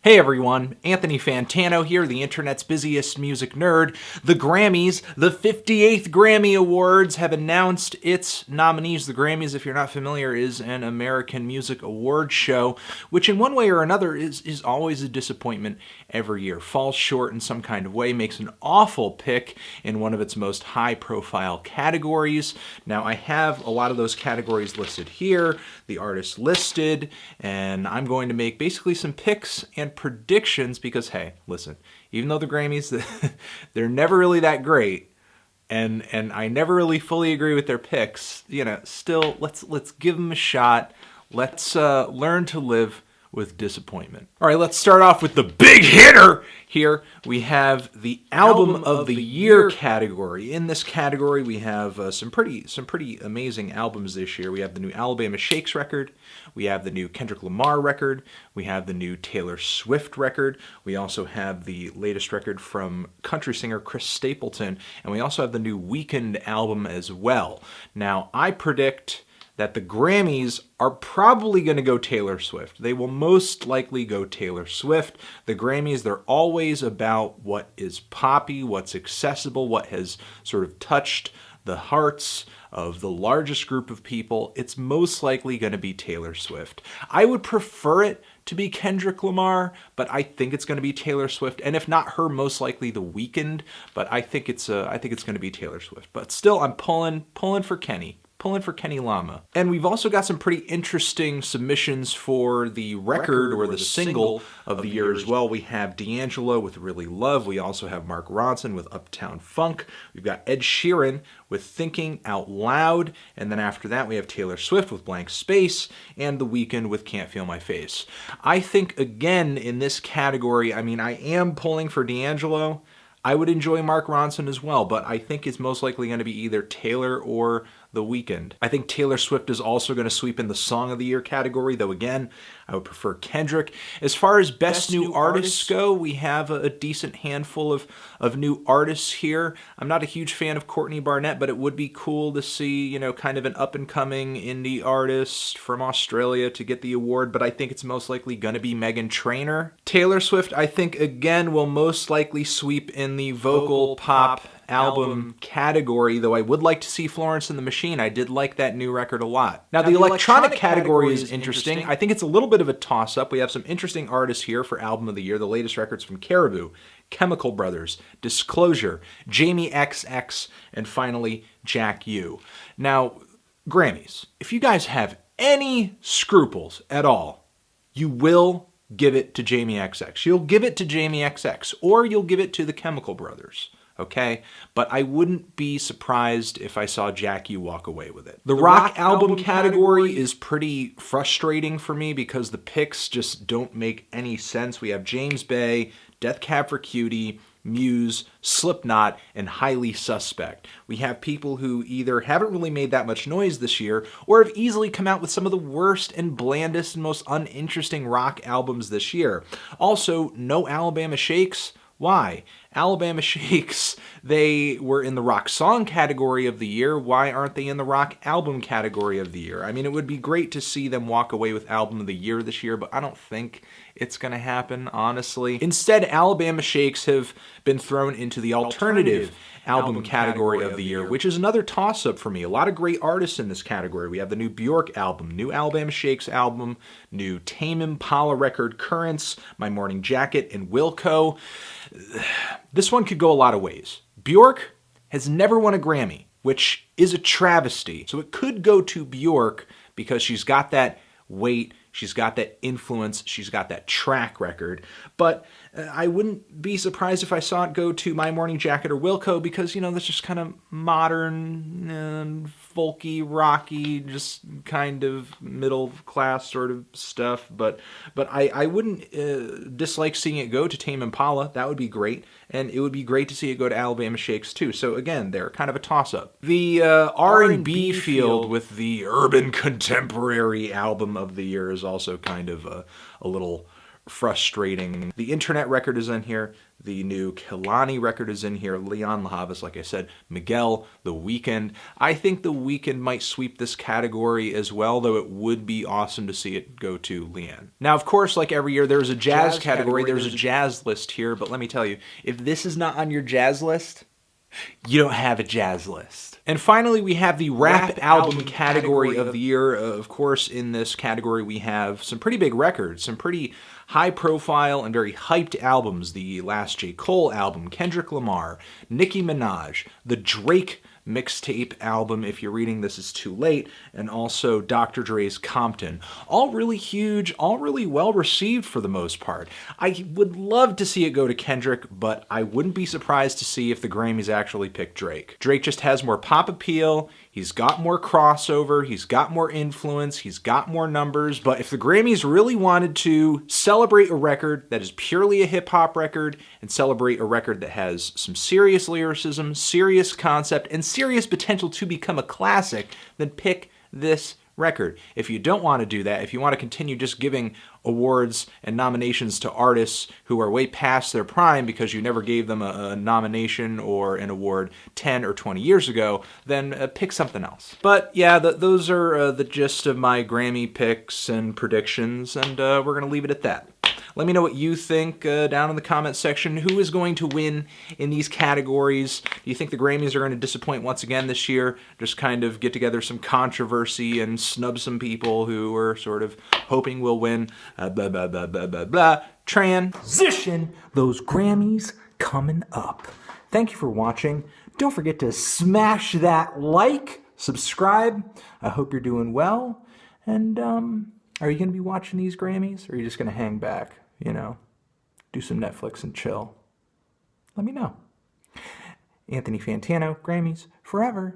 Hey everyone, Anthony Fantano here, the internet's busiest music nerd. The Grammys, the 58th Grammy Awards, have announced its nominees. The Grammys, if you're not familiar, is an American music award show, which in one way or another is always a disappointment every year. Falls short in some kind of way, makes an awful pick in one of its most high-profile categories. Now, I have a lot of those categories listed here, the artists listed, and I'm going to make basically some picks and predictions because, hey, listen, even though the Grammys, they're never really that great, and I never really fully agree with their picks, still, let's give them a shot. Let's learn to live with disappointment. All right, let's start off with the big hitter here. We have the Album of the Year category. In this category, we have some pretty amazing albums this year. We have the new Alabama Shakes record. We have the new Kendrick Lamar record. We have the new Taylor Swift record. We also have the latest record from country singer Chris Stapleton. And we also have the new Weeknd album as well. Now, I predict that the Grammys are probably going to go Taylor Swift. They will most likely go Taylor Swift. The Grammys, they're always about what is poppy, what's accessible, what has sort of touched the hearts of the largest group of people. It's most likely going to be Taylor Swift. I would prefer it to be Kendrick Lamar, but I think it's going to be Taylor Swift, and if not her, most likely the Weeknd. But I think it's going to be Taylor Swift. But still, I'm pulling for Kenny. Pulling for Kenny Lama. And we've also got some pretty interesting submissions for the record or the single of the year as well. We have D'Angelo with Really Love. We also have Mark Ronson with Uptown Funk. We've got Ed Sheeran with Thinking Out Loud. And then after that, we have Taylor Swift with Blank Space and The Weeknd with Can't Feel My Face. I think, again, in this category, I am pulling for D'Angelo. I would enjoy Mark Ronson as well, but I think it's most likely going to be either Taylor or The Weeknd. I think Taylor Swift is also going to sweep in the Song of the Year category, though again, I would prefer Kendrick. As far as Best New Artists go, we have a decent handful of new artists here. I'm not a huge fan of Courtney Barnett, but it would be cool to see, kind of an up-and-coming indie artist from Australia to get the award, but I think it's most likely going to be Meghan Trainor. Taylor Swift, I think, again, will most likely sweep in the vocal pop album category, though I would like to see Florence and the Machine. I did like that new record a lot. Now, the electronic category is interesting. I think it's a little bit of a toss-up. We have some interesting artists here for Album of the Year. The latest records from Caribou, Chemical Brothers, Disclosure, Jamie XX, and finally, Jack U. Now, Grammys, if you guys have any scruples at all, you will give it to Jamie XX. You'll give it to Jamie XX, or you'll give it to the Chemical Brothers. Okay? But I wouldn't be surprised if I saw Jack U walk away with it. The rock album category is pretty frustrating for me because the picks just don't make any sense. We have James Bay, Death Cab for Cutie, Muse, Slipknot, and Highly Suspect. We have people who either haven't really made that much noise this year or have easily come out with some of the worst and blandest and most uninteresting rock albums this year. Also, no Alabama Shakes. Why? Alabama Shakes, they were in the rock song category of the year. Why aren't they in the rock album category of the year? It would be great to see them walk away with Album of the Year this year, but I don't think it's going to happen, honestly. Instead, Alabama Shakes have been thrown into the alternative album category of the year, which is another toss-up for me. A lot of great artists in this category. We have the new Bjork album, new Alabama Shakes album, new Tame Impala record, Currents, My Morning Jacket, and Wilco. This one could go a lot of ways. Bjork has never won a Grammy, which is a travesty. So it could go to Bjork because she's got that weight, she's got that influence, she's got that track record. But I wouldn't be surprised if I saw it go to My Morning Jacket or Wilco because, that's just kind of modern, folky, rocky, just kind of middle class sort of stuff. But I wouldn't dislike seeing it go to Tame Impala. That would be great. And it would be great to see it go to Alabama Shakes too. So again, they're kind of a toss-up. The R&B field with the urban contemporary album of the year is also kind of a little frustrating. The Internet record is in here. The new Kehlani record is in here. Leon Lahavas, like I said. Miguel, The Weeknd. I think The Weeknd might sweep this category as well, though it would be awesome to see it go to Leanne. Now, of course, like every year, there's a jazz category. There's a jazz list here, but let me tell you, if this is not on your jazz list, you don't have a jazz list. And finally, we have the rap album category of the year. Of course, in this category, we have some pretty big records, some pretty high-profile and very hyped albums. The last J. Cole album, Kendrick Lamar, Nicki Minaj, the Drake mixtape album, If You're Reading This Is Too Late, and also Dr. Dre's Compton. All really huge, all really well received for the most part. I would love to see it go to Kendrick, but I wouldn't be surprised to see if the Grammys actually pick Drake. Drake just has more pop appeal, he's got more crossover, he's got more influence, he's got more numbers, but if the Grammys really wanted to celebrate a record that is purely a hip-hop record and celebrate a record that has some serious lyricism, serious concept, and serious potential to become a classic, then pick this record. If you don't want to do that, if you want to continue just giving awards and nominations to artists who are way past their prime because you never gave them a nomination or an award 10 or 20 years ago, then pick something else. But yeah, those are the gist of my Grammy picks and predictions, and we're going to leave it at that. Let me know what you think down in the comments section. Who is going to win in these categories? Do you think the Grammys are going to disappoint once again this year? Just kind of get together some controversy and snub some people who are sort of hoping we'll win. Blah, blah, blah, blah, blah, blah. Transition. Those Grammys coming up. Thank you for watching. Don't forget to smash that like, subscribe. I hope you're doing well. And are you going to be watching these Grammys? Or are you just going to hang back? You know, do some Netflix and chill. Let me know. Anthony Fantano, Grammys, forever.